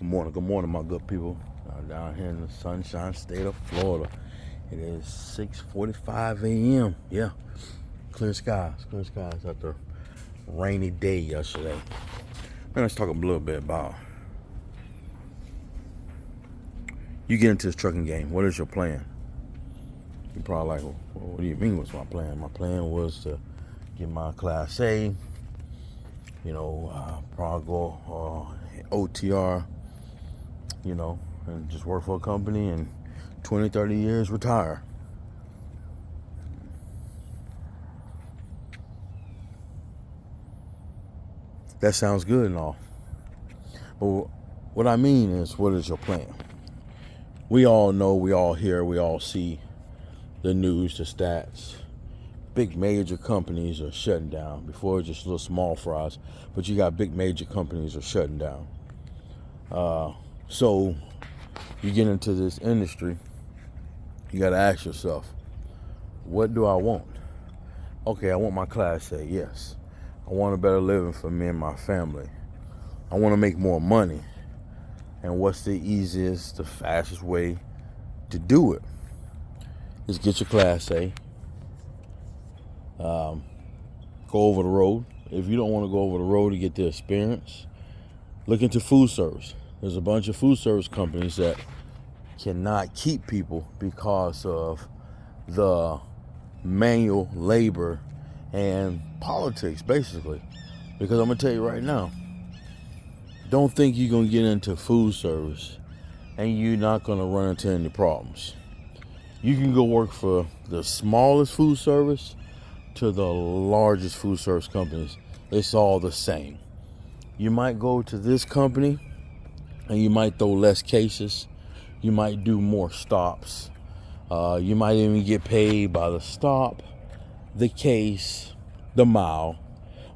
Good morning, my good people. Down here in the sunshine state of Florida. It is 6:45 a.m. Yeah, clear skies after a rainy day yesterday. Man, let's talk a little bit about you get into this trucking game. What is your plan? You're probably like, well, what do you mean what's my plan? My plan was to get my Class A, probably go OTR, and just work for a company and 20, 30 years retire. That sounds good and all. But what I mean is, what is your plan? We all know, we all hear, we all see the news, the stats. Big major companies are shutting down. Before it was just little small fries, but you got big major companies are shutting down. So you get into this industry, you got to ask yourself, what do I want? Okay, I want my Class A, yes. I want a better living for me and my family. I want to make more money. And what's the easiest, the fastest way to do it? Is get your Class A. Go over the road. If you don't want to go over the road to get the experience, look into food service. There's a bunch of food service companies that cannot keep people because of the manual labor and politics, basically. Because I'm going to tell you right now, don't think you're going to get into food service and you're not going to run into any problems. You can go work for the smallest food service to the largest food service companies. It's all the same. You might go to this company and you might throw less cases. You might do more stops. You might even get paid by the stop, the case, the mile.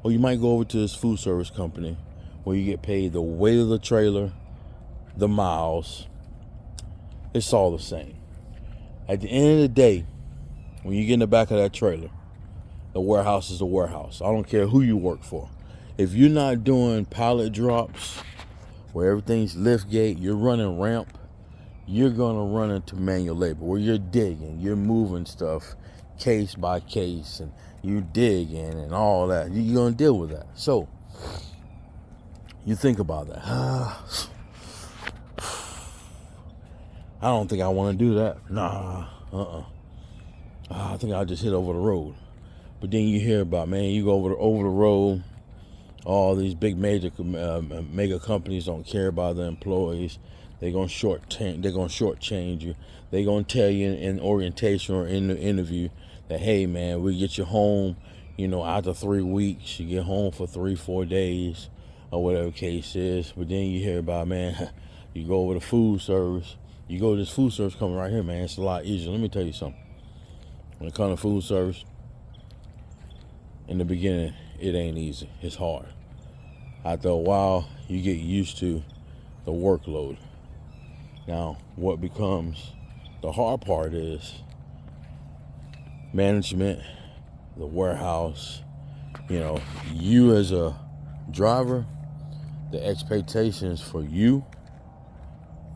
Or you might go over to this food service company where you get paid the weight of the trailer, the miles. It's all the same. At the end of the day, when you get in the back of that trailer, the warehouse is a warehouse. I don't care who you work for. If you're not doing pallet drops where everything's lift gate, you're running ramp, you're going to run into manual labor where you're digging, you're moving stuff case by case, and you digging and all that. You're going to deal with that. So you think about that. I don't think I want to do that. Nah, I think I'll just hit over the road. But then you hear about, man, you go over the road, all these big mega companies don't care about their employees. They're gonna shortchange you. They're gonna tell you in orientation or in the interview that, hey man, we get you home, after 3 weeks, you get home for 3-4 days, or whatever the case is. But then you hear about, man, you go over to food service. You go to this food service company right here, man, it's a lot easier. Let me tell you something. When it comes to food service, in the beginning, it ain't easy. It's hard. After a while, you get used to the workload. Now, what becomes the hard part is management, the warehouse. You as a driver, the expectations for you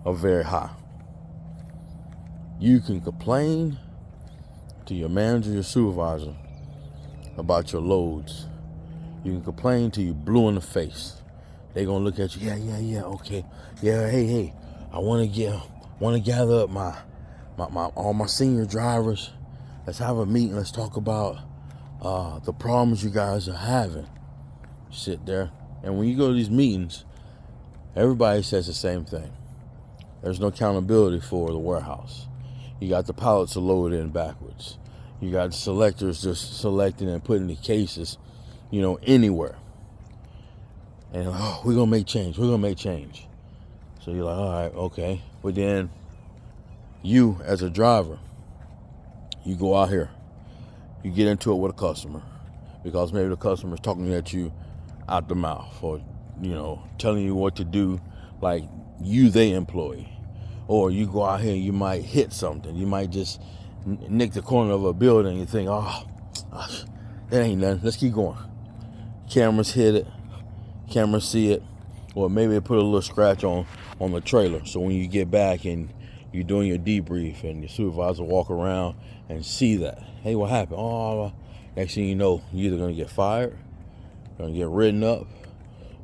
are very high. You can complain to your manager, your supervisor, about your loads. You can complain till you blue in the face. They're gonna look at you, yeah, okay. Yeah, hey, I wanna gather up my all my senior drivers. Let's have a meeting, let's talk about the problems you guys are having. Sit there. And when you go to these meetings, everybody says the same thing. There's no accountability for the warehouse. You got the pallets are loaded in backwards. You got selectors just selecting and putting the cases, anywhere. And we're going to make change. So you're like, all right, okay. But then you as a driver, you go out here, you get into it with a customer because maybe the customer is talking at you out the mouth or, telling you what to do like you, they employee. Or you go out here and you might hit something. You might just nick the corner of a building and you think, that ain't nothing. Let's keep going. Cameras hit it. Cameras see it. Or maybe they put a little scratch on the trailer. So when you get back and you're doing your debrief and your supervisor walk around and see that, hey, what happened? Oh, next thing you know, you're either going to get fired, going to get written up,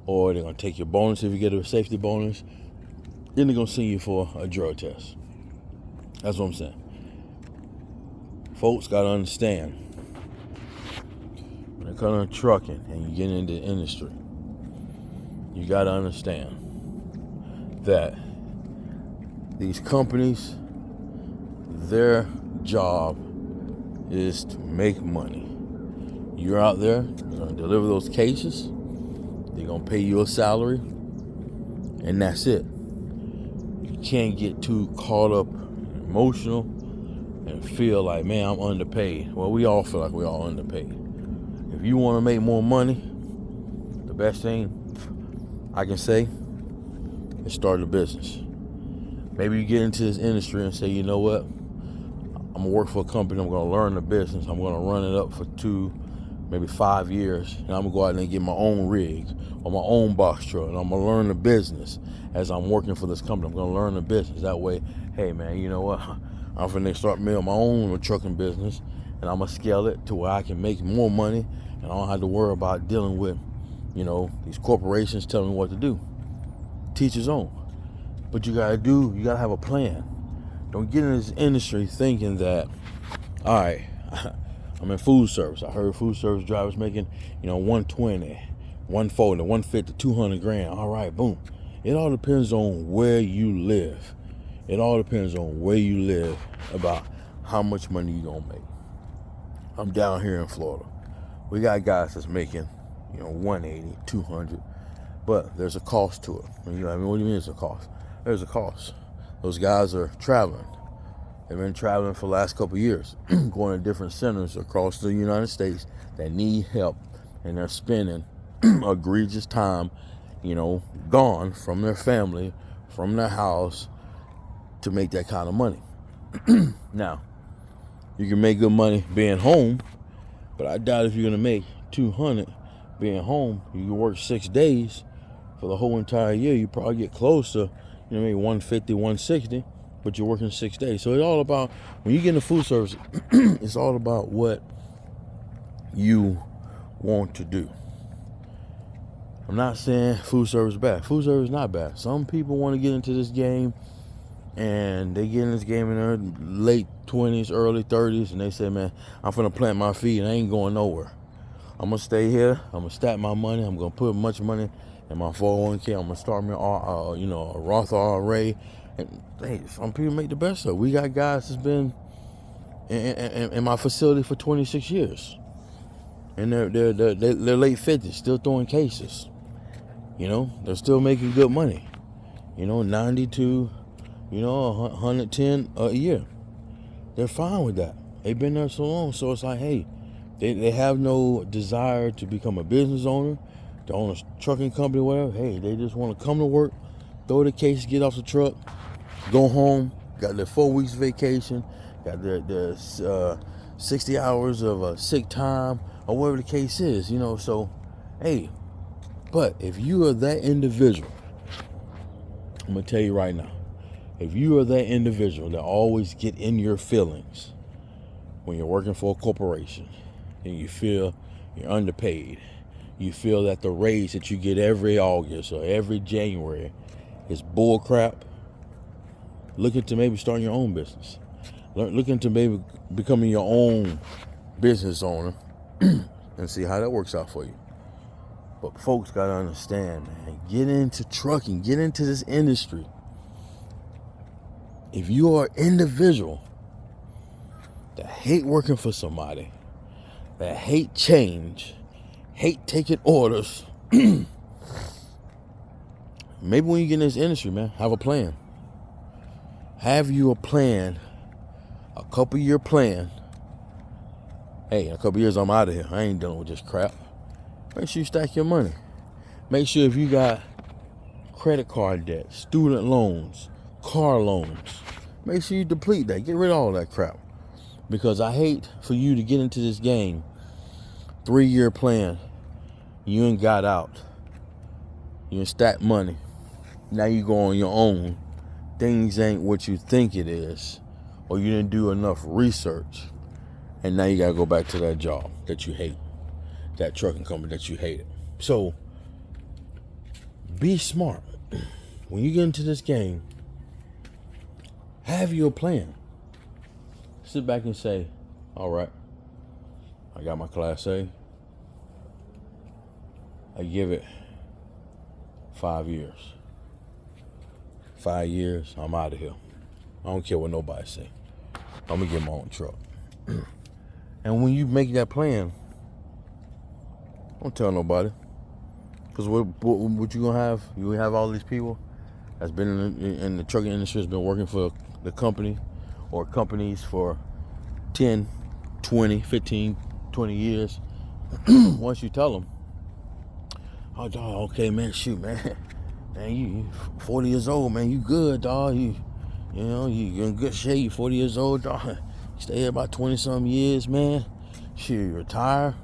or they're going to take your bonus if you get a safety bonus. Then they're going to send you for a drug test. That's what I'm saying. Folks got to understand, when it comes to trucking and you get into the industry, you got to understand that these companies, their job is to make money. You're out there, you're going to deliver those cases, they're going to pay you a salary, and that's it. You can't get too caught up emotional and feel like, man, I'm underpaid. Well, we all feel like we're all underpaid. If you want to make more money, the best thing I can say is start a business. Maybe you get into this industry and say, you know what, I'm going to work for a company, I'm going to learn the business, I'm going to run it up for 2, maybe 5 years, and I'm going to go out there and get my own rig or my own box truck, and I'm going to learn the business as I'm working for this company. I'm going to learn the business. That way, hey man, you know what, I'm going to start my own trucking business, and I'm going to scale it to where I can make more money, and I don't have to worry about dealing with, these corporations telling me what to do. Teach his own. But you gotta have a plan. Don't get in this industry thinking that, all right, I'm in food service. I heard food service drivers making, 120, 140, 150, 200 grand. All right, boom. It all depends on where you live. It all depends on where you live about how much money you're gonna make. I'm down here in Florida. We got guys that's making, 180, 200, but there's a cost to it. What do you mean there's a cost? There's a cost. Those guys are traveling. They've been traveling for the last couple of years, going to different centers across the United States that need help, and they're spending egregious time, gone from their family, from their house, to make that kind of money. Now, you can make good money being home, but I doubt if you're gonna make 200 being home. You can work 6 days for the whole entire year. You probably get close to, maybe 150, 160, but you're working 6 days. So it's all about, when you get into food service, it's all about what you want to do. I'm not saying food service is bad. Food service is not bad. Some people want to get into this game, and they get in this game in their late 20s, early 30s, and they say, man, I'm finna plant my feet and I ain't going nowhere. I'm gonna stay here, I'm gonna stack my money, I'm gonna put much money in my 401k, I'm gonna start me a Roth IRA. And hey, some people make the best of it. We got guys that's been in my facility for 26 years. And they're late 50s, still throwing cases. They're still making good money. 92, 110 a year. They're fine with that. They've been there so long. So it's like, hey, they have no desire to become a business owner, to own a trucking company, whatever. Hey, they just want to come to work, throw the case, get off the truck, go home, got their 4 weeks vacation, got their 60 hours of sick time, or whatever the case is, So, hey, but if you are that individual, I'm going to tell you right now, if you are that individual that always get in your feelings when you're working for a corporation and you feel you're underpaid, you feel that the raise that you get every August or every January is bull crap, look into maybe starting your own business. Look into maybe becoming your own business owner and see how that works out for you. But folks got to understand, man, get into trucking, get into this industry. If you are an individual that hate working for somebody, that hate change, hate taking orders, maybe when you get in this industry, man, have a plan. Have you a plan, a couple-year plan. Hey, in a couple years, I'm out of here. I ain't dealing with this crap. Make sure you stack your money. Make sure if you got credit card debt, student loans, car loans, make sure you deplete that. Get rid of all that crap. Because I hate for you to get into this game, 3-year plan, you ain't got out. You done stack money. Now you go on your own. Things ain't what you think it is, or you didn't do enough research, and now you gotta go back to that job that you hate, that trucking company that you hated. So be smart. When you get into this game, have your plan. Sit back and say, all right, I got my Class A. I give it 5 years. 5 years, I'm out of here. I don't care what nobody say. I'm gonna get my own truck. And when you make that plan, don't tell nobody. Because what you gonna have? You have all these people that's been in the trucking industry, has been working for the company or companies for 10, 20, 15, 20 years. Once you tell them, oh, dog, okay, man, shoot, man. Man, you 40 years old, man. You good, dog. You know, you're in good shape. You 40 years old, dog. You stay here about 20-some years, man. Shit, you retire.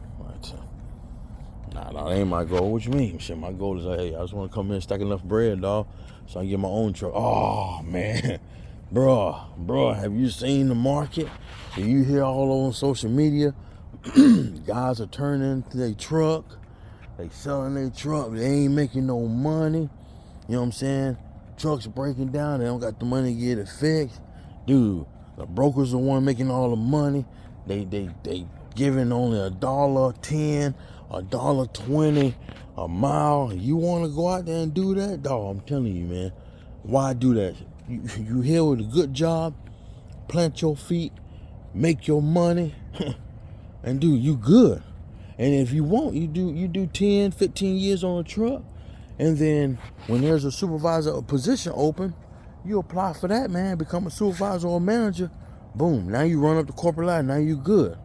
Nah, that ain't my goal. What you mean? Shit, my goal is, hey, I just want to come here and stack enough bread, dog, so I can get my own truck. Oh, man. Bro, have you seen the market? Do you hear all over social media? Guys are turning to their truck. They selling their truck. They ain't making no money. You know what I'm saying? Trucks are breaking down. They don't got the money to get it fixed. Dude, the brokers are the one making all the money. They giving only $1.10, $1.20 a mile. You want to go out there and do that? Dog, I'm telling you, man. Why do that? You here with a good job, plant your feet, make your money, and dude, you good. And if you want, you do 10, 15 years on a truck. And then when there's a supervisor position open, you apply for that, man. Become a supervisor or a manager. Boom. Now you run up the corporate ladder. Now you good.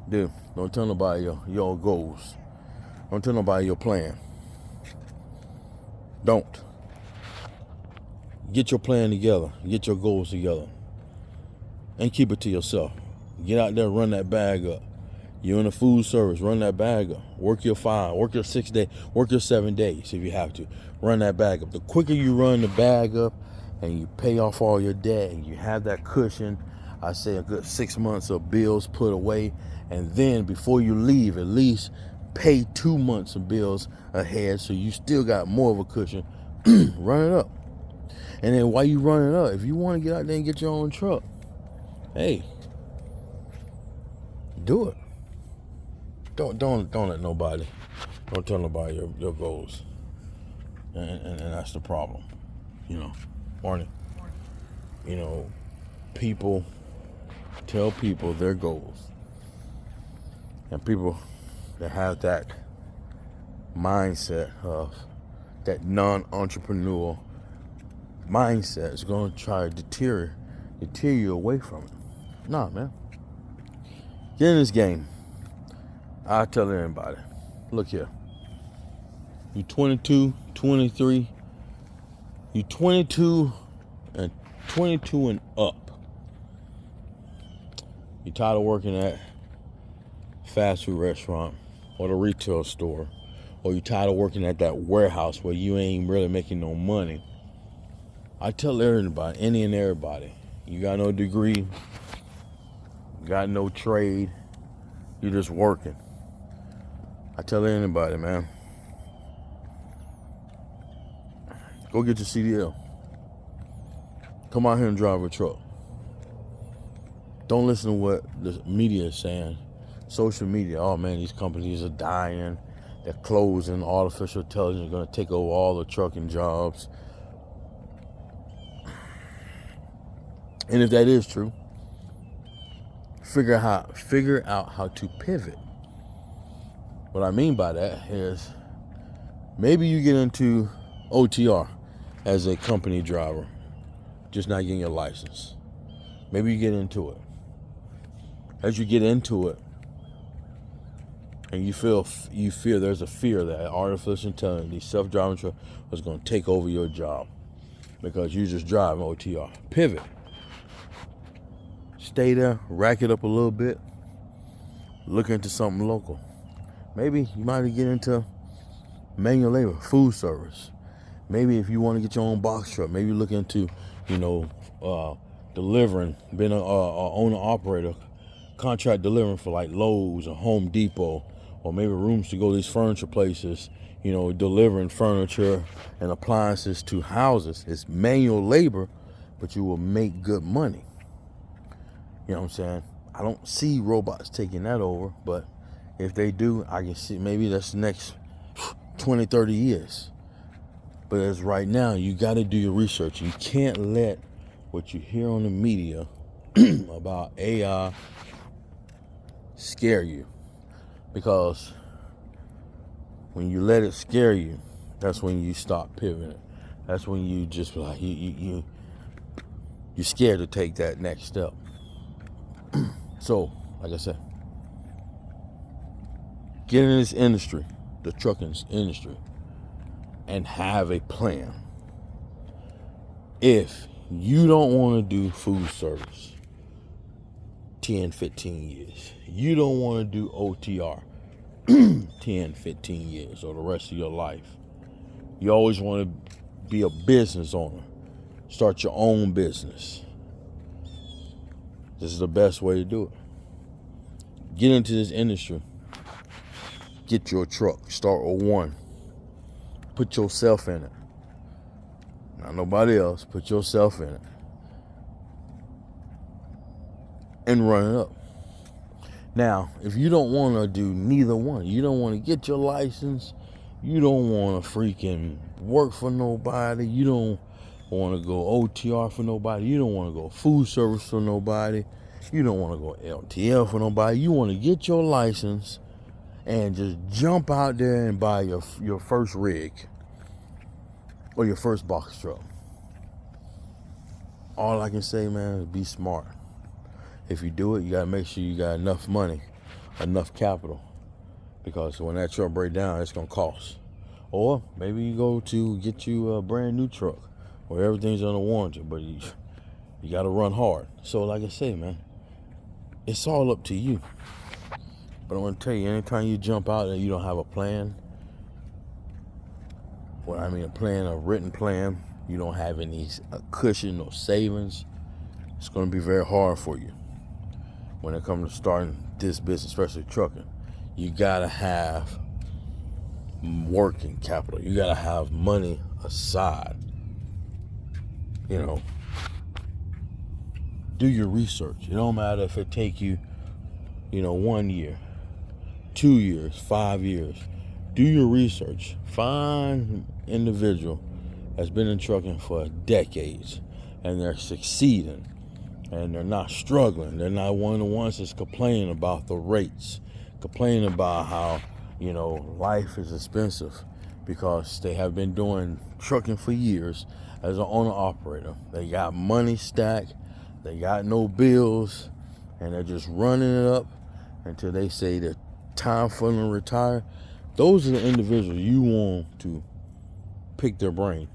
Dude, don't tell nobody your goals. Don't tell nobody your plan. Don't. Get your plan together. Get your goals together. And keep it to yourself. Get out there, run that bag up. You're in the food service, run that bag up. Work your 5, work your 6 days, work your 7 days if you have to. Run that bag up. The quicker you run the bag up and you pay off all your debt and you have that cushion, I say a good 6 months of bills put away, and then before you leave, at least pay 2 months of bills ahead so you still got more of a cushion. Run it up. And then while you run it up, if you want to get out there and get your own truck, hey, do it. Don't let nobody, don't tell nobody your goals, and that's the problem, you know. Morning. You know, people tell people their goals, and people that have that mindset of that non-entrepreneurial mindset is going to try to deter you away from it. Nah, man. Get in this game. I tell everybody, look here. You 22, 23, you 22 and up. You tired of working at fast food restaurant or the retail store, or you tired of working at that warehouse where you ain't really making no money. I tell everybody, any and everybody, you got no degree, got no trade, you're just working. I tell anybody, man, go get your CDL. Come out here and drive a truck. Don't listen to what the media is saying. Social media, oh man, these companies are dying. They're closing. Artificial intelligence is going to take over all the trucking jobs. And if that is true, figure out how to pivot. What I mean by that is maybe you get into OTR as a company driver, just not getting your license. Maybe you get into it. As you get into it, and you feel there's a fear that artificial intelligence, these self-driving trucks, is going to take over your job because you just drive OTR. Pivot. Stay there, rack it up a little bit, look into something local. Maybe you might get into Manual labor, food service. Maybe if you want to get your own box truck, maybe look into, delivering, being a owner operator, contract delivering for like Lowe's or Home Depot, or maybe rooms to go to these furniture places, delivering furniture and appliances to houses. It's manual labor, but you will make good money. You know what I'm saying? I don't see robots taking that over, but if they do, I can see maybe that's the next 20, 30 years. But as right now, you got to do your research. You can't let what you hear on the media about AI scare you, because when you let it scare you, that's when you stop pivoting. That's when you just like you're scared to take that next step. So, like I said, get in this industry, the trucking industry, and have a plan. If you don't want to do food service 10, 15 years, you don't want to do OTR 10, 15 years or the rest of your life, you always want to be a business owner, start your own business, this is the best way to do it. Get into this industry. Get your truck. Start with one. Put yourself in it. Not nobody else. Put yourself in it. And run it up. Now, if you don't want to do neither one, you don't want to get your license, you don't want to freaking work for nobody, you don't want to go OTR for nobody, you don't want to go food service for nobody, you don't want to go LTL for nobody, you want to get your license and just jump out there and buy your first rig or your first box truck. All I can say, man, is be smart. If you do it, you got to make sure you got enough money, enough capital, because when that truck breaks down, it's going to cost. Or maybe you go to get you a brand new truck where everything's under warranty, but you got to run hard. So like I say, man, it's all up to you. But I want to tell you, anytime you jump out and you don't have a plan, a written plan, you don't have any cushion or savings, it's going to be very hard for you when it comes to starting this business, especially trucking. You got to have working capital. You got to have money aside. Do your research. It don't matter if it take you, 1 year, 2 years, 5 years. Do your research. Find an individual that's been in trucking for decades and they're succeeding and they're not struggling. They're not one of the ones that's complaining about the rates, complaining about how, life is expensive, because they have been doing trucking for years as an owner operator. They got money stacked, they got no bills, and they're just running it up until they say that time for them to retire. Those are the individuals you want to pick their brain.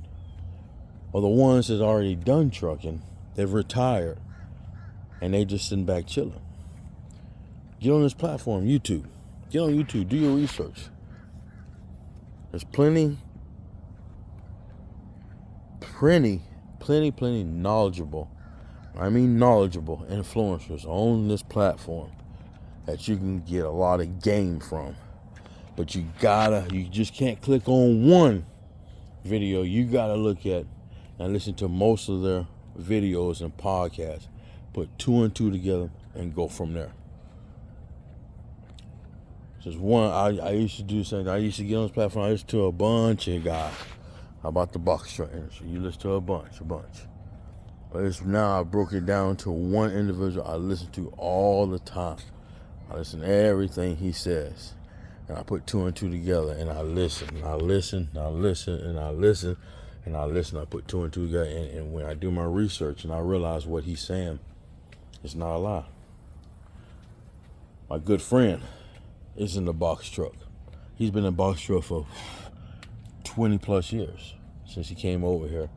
Or the ones that's already done trucking, they've retired, and they just sitting back chilling. Get on this platform, YouTube. Get on YouTube, do your research. There's plenty knowledgeable influencers on this platform that you can get a lot of game from. But you just can't click on one video. You gotta look at and listen to most of their videos and podcasts. Put 2 and 2 together and go from there. Just one, I used to do something. I used to get on this platform. I listened to a bunch of guys about the box truck industry. You listen to a bunch. But now I broke it down to one individual I listen to all the time. I listen to everything he says. And I put 2 and 2 together, and I listen. I put 2 and 2 together, and when I do my research and I realize what he's saying, it's not a lie. My good friend is in the box truck. He's been in the box truck for 20 plus years, since he came over here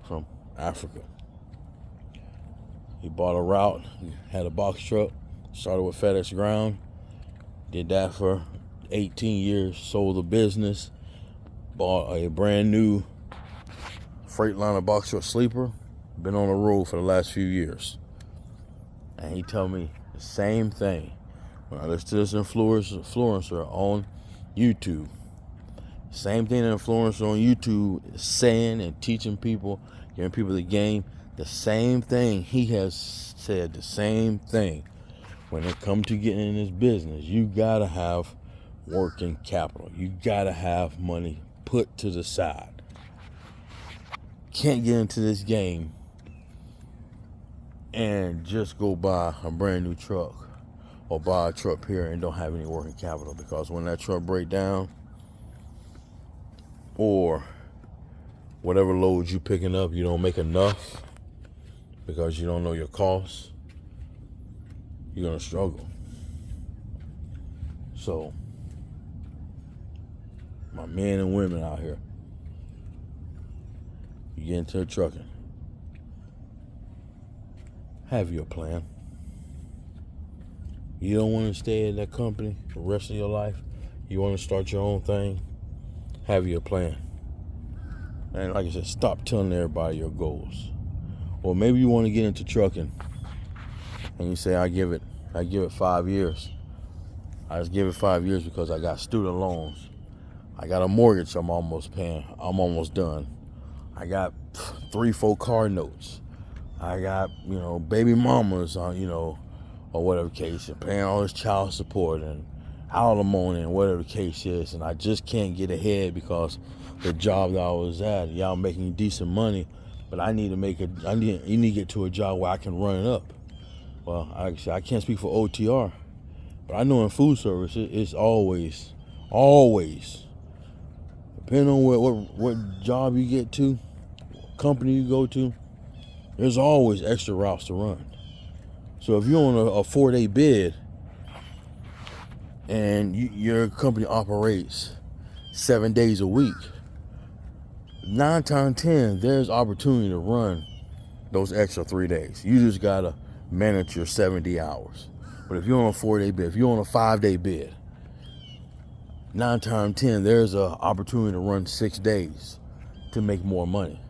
from Africa. He bought a route, had a box truck, started with FedEx Ground, did that for 18 years, sold the business, bought a brand new Freightliner box truck sleeper, been on the road for the last few years. And he told me the same thing. When I listen to this influencer on YouTube, same thing the influencer on YouTube is saying and teaching people, giving people the game, the same thing he has said, the same thing. When it comes to getting in this business, you gotta have working capital. You gotta have money put to the side. Can't get into this game and just go buy a brand new truck or buy a truck here and don't have any working capital, because when that truck break down or whatever load you picking up, you don't make enough because you don't know your costs, you're gonna struggle. So my men and women out here, you get into trucking, have your plan. You don't want to stay at that company the rest of your life. You want to start your own thing. Have your plan. And like I said, stop telling everybody your goals. Or maybe you want to get into trucking and you say, I give it 5 years. I just give it 5 years because I got student loans. I got a mortgage I'm almost paying. I'm almost done. I got 3-4 car notes. I got, baby mamas on, or whatever case, and paying all this child support and alimony and whatever the case is, and I just can't get ahead because the job that I was at, y'all making decent money, but you need to get to a job where I can run it up. Well, I can't speak for OTR, but I know in food service it's always, depending on what job you get to, what company you go to, there's always extra routes to run. So if you're on a 4-day bid and your company operates 7 days a week, 9 times 10, there's opportunity to run those extra 3 days. You just gotta manage your 70 hours. But if you're on a 4-day bid, if you're on a 5-day bid, 9 times 10, there's an opportunity to run 6 days to make more money,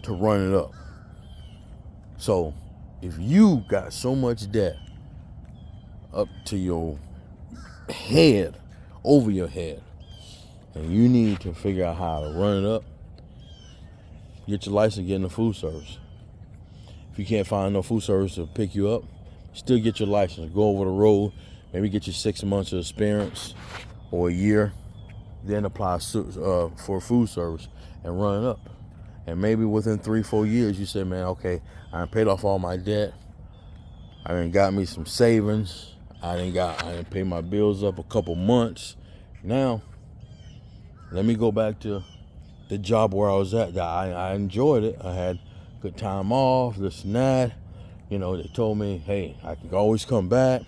to run it up. So if you got so much debt up to your head, over your head, and you need to figure out how to run it up, get your license, get in the food service. If you can't find no food service to pick you up, still get your license. Go over the road, maybe get your 6 months of experience or a year, then apply for food service and run it up. And maybe within 3-4 years, you say, man, okay, I done paid off all my debt. I done got me some savings. I done paid my bills up a couple months. Now, let me go back to the job where I was at. I enjoyed it. I had good time off, this and that. They told me, hey, I can always come back.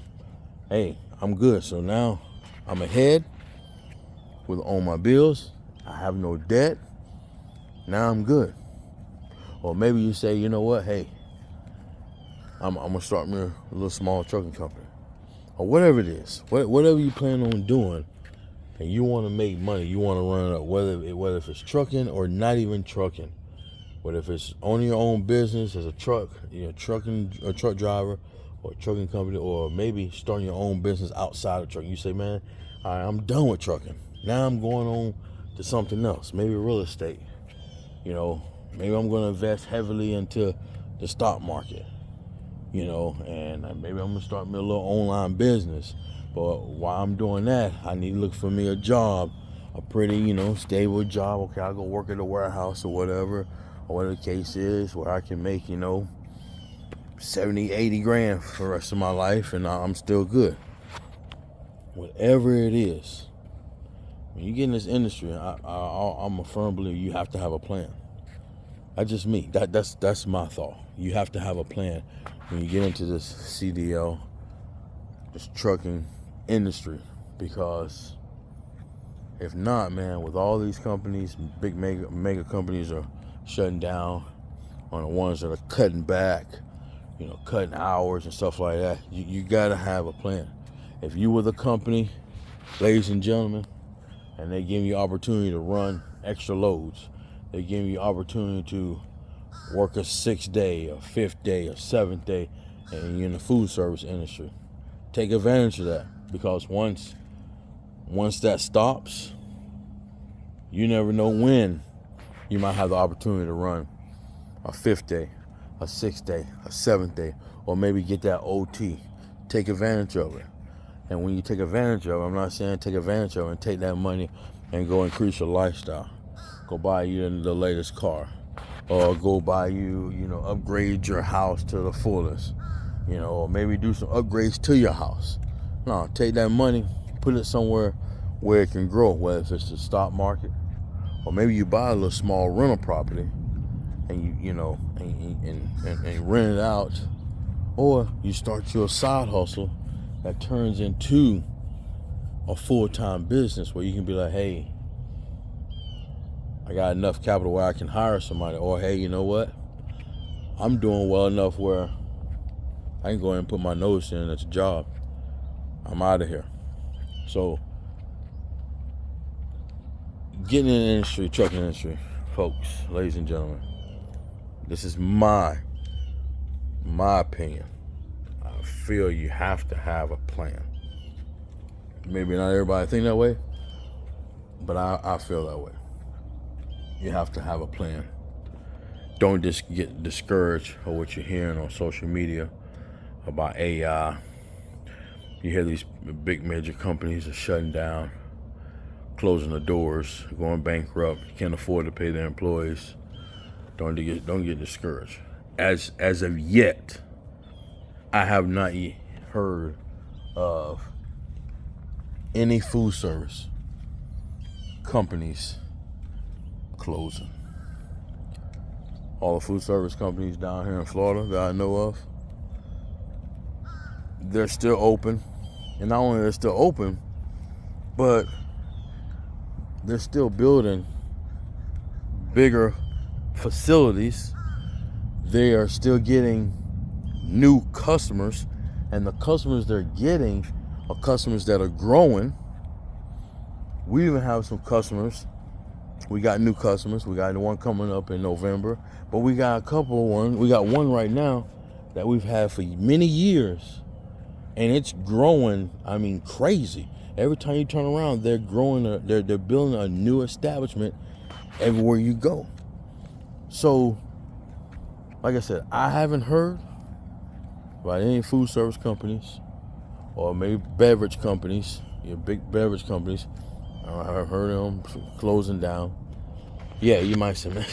Hey, I'm good. So now I'm ahead with all my bills. I have no debt. Now I'm good. Or maybe you say, you know what, hey, I'm going to start me a little small trucking company. Or whatever it is, whatever you plan on doing, and you want to make money, you want to run it up, whether if it's trucking or not even trucking, whether if it's owning your own business as a truck driver or a trucking company, or maybe starting your own business outside of trucking. You say, man, all right, I'm done with trucking. Now I'm going on to something else, maybe real estate. Maybe I'm going to invest heavily into the stock market, and maybe I'm going to start me a little online business. But while I'm doing that, I need to look for me a job, a pretty, stable job. Okay, I'll go work at a warehouse or whatever the case is, where I can make, 70, 80 grand for the rest of my life, and I'm still good. Whatever it is, when you get in this industry, I'm a firm believer you have to have a plan. That's just me. That's my thought. You have to have a plan when you get into this CDL, this trucking industry, because if not, man, with all these companies, big mega companies are shutting down, on the ones that are cutting back, cutting hours and stuff like that. You gotta have a plan. If you were the company, ladies and gentlemen, and they give you opportunity to run extra loads. They give you opportunity to work a 6th day, a 5th day, a 7th day, and you're in the food service industry. Take advantage of that, because once that stops, you never know when you might have the opportunity to run a 5th day, a 6th day, a 7th day, or maybe get that OT. Take advantage of it. And when you take advantage of it, I'm not saying take advantage of it and take that money and go increase your lifestyle. Go buy you the latest car, or go buy you, upgrade your house to the fullest, or maybe do some upgrades to your house. No, take that money, put it somewhere where it can grow, whether if it's the stock market, or maybe you buy a little small rental property and and rent it out, or you start your side hustle that turns into a full-time business where you can be like, hey, I got enough capital where I can hire somebody, or hey, you know what? I'm doing well enough where I can go ahead and put my notice in at the job. I'm out of here. So, getting in the industry, trucking industry, folks, ladies and gentlemen, this is my opinion. I feel you have to have a plan. Maybe not everybody think that way, but I feel that way. You have to have a plan. Don't just get discouraged of what you're hearing on social media about AI. You hear these big major companies are shutting down, closing the doors, going bankrupt, can't afford to pay their employees. Don't get discouraged. As of yet, I have not heard of any food service companies closing. All the food service companies down here in Florida that I know of, they're still open. And not only they're still open, but they're still building bigger facilities. They are still getting new customers, and the customers they're getting are customers that are growing. We even have some customers. We got new customers. We got the one coming up in November, but we got a couple one. We got one right now that we've had for many years, and it's growing. I mean, crazy. Every time you turn around, they're growing. They're building a new establishment everywhere you go. So, like I said, I haven't heard about any food service companies or maybe beverage companies, big beverage companies. I've heard of them closing down. Yeah, you might say, man,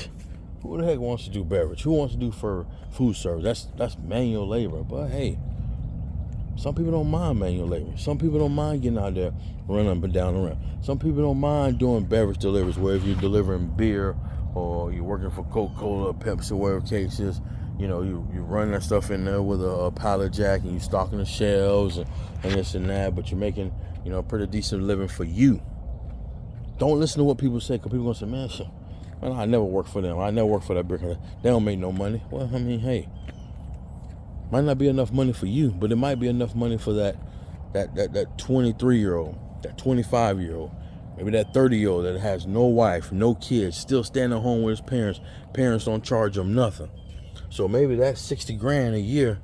who the heck wants to do beverage? Who wants to do for food service? That's manual labor. But hey, some people don't mind manual labor. Some people don't mind getting out there running up and down around. Some people don't mind doing beverage deliveries, where if you're delivering beer or you're working for Coca-Cola, Pepsi, whatever the case is, you run that stuff in there with a pallet jack and you stocking the shelves and this and that, but you're making, a pretty decent living for you. Don't listen to what people say, because people are going to say, man, I never worked for them. I never worked for that brick. They don't make no money. Well, I mean, hey, might not be enough money for you, but it might be enough money for that 23-year-old, that 25-year-old, maybe that 30-year-old that has no wife, no kids, still standing home with his parents. Parents don't charge him nothing. So maybe that $60,000 a year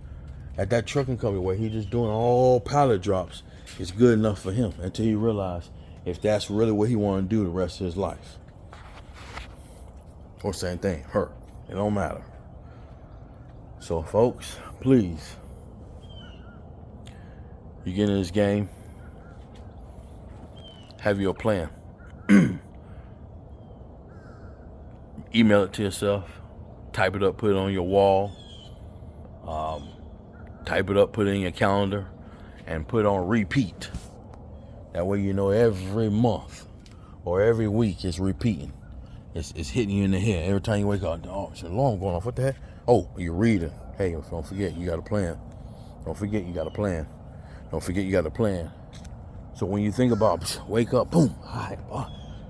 at that trucking company where he's just doing all pallet drops is good enough for him, until he realizes if that's really what he want to do the rest of his life. Or same thing, her. It don't matter. So folks, please, you get in this game, have your plan. Email it to yourself, type it up, put it on your wall, type it up, put it in your calendar, and put it on repeat. That way every month or every week it's repeating. It's hitting you in the head. Every time you wake up, oh, it's an alarm going off. What the heck? Oh, you're reading. Hey, don't forget, you got a plan. Don't forget, you got a plan. Don't forget, you got a plan. So when you think about, wake up, boom, all right,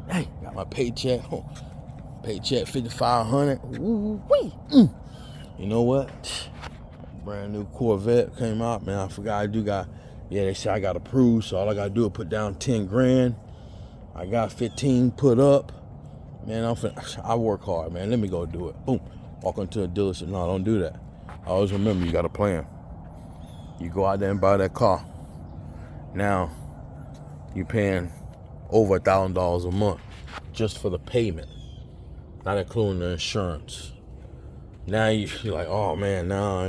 hey, got my paycheck. Paycheck $5,500. Woo-wee. You know what? Brand new Corvette came out, man. I forgot they say I got approved, so all I got to do is put down $10,000. I got 15 put up. Man, I work hard, man. Let me go do it. Boom. Walk into a dealership. No, don't do that. Always remember, you got a plan. You go out there and buy that car. Now, you're paying over $1,000 a month just for the payment, not including the insurance. Now you're like, oh man, now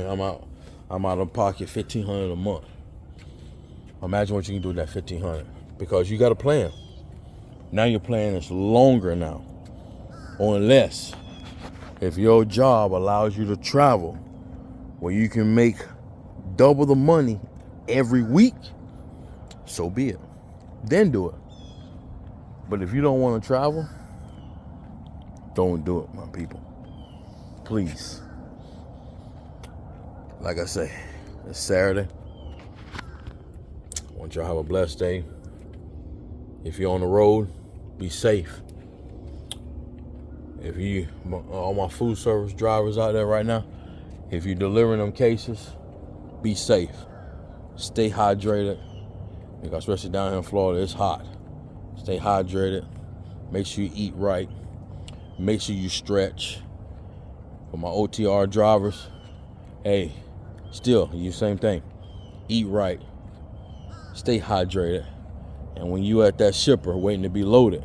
I'm out of pocket $1,500 a month. Imagine what you can do with that $1,500 because you got a plan. Now your plan is longer now, or unless if your job allows you to travel where you can make double the money every week, so be it. Then do it. But if you don't want to travel, don't do it, my people. Please. Like I say, it's Saturday. I want y'all to have a blessed day. If you're on the road, be safe. If you, all my food service drivers out there right now, if you're delivering them cases, be safe. Stay hydrated. Because especially down here in Florida, it's hot. Stay hydrated. Make sure you eat right. Make sure you stretch. For my OTR drivers, hey, still, you same thing. Eat right. Stay hydrated. And when you at that shipper waiting to be loaded,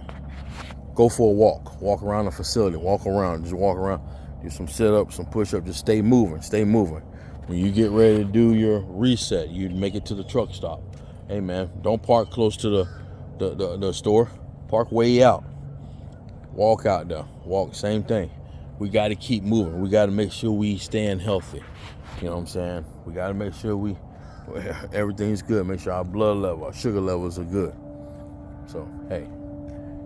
go for a walk. Walk around the facility. Walk around. Just walk around. Do some sit-ups, some push-ups. Just stay moving. Stay moving. When you get ready to do your reset, you make it to the truck stop. Hey, man, don't park close to the store. Park way out. Walk out there. Walk, same thing. We got to keep moving. We got to make sure we staying healthy. You know what I'm saying? We got to make sure everything's good. Make sure our blood level, our sugar levels are good. So, hey,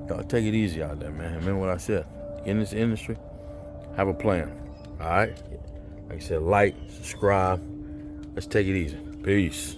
y'all take it easy out there, man. Remember what I said. In this industry, have a plan. All right? Like I said, like, subscribe. Let's take it easy. Peace.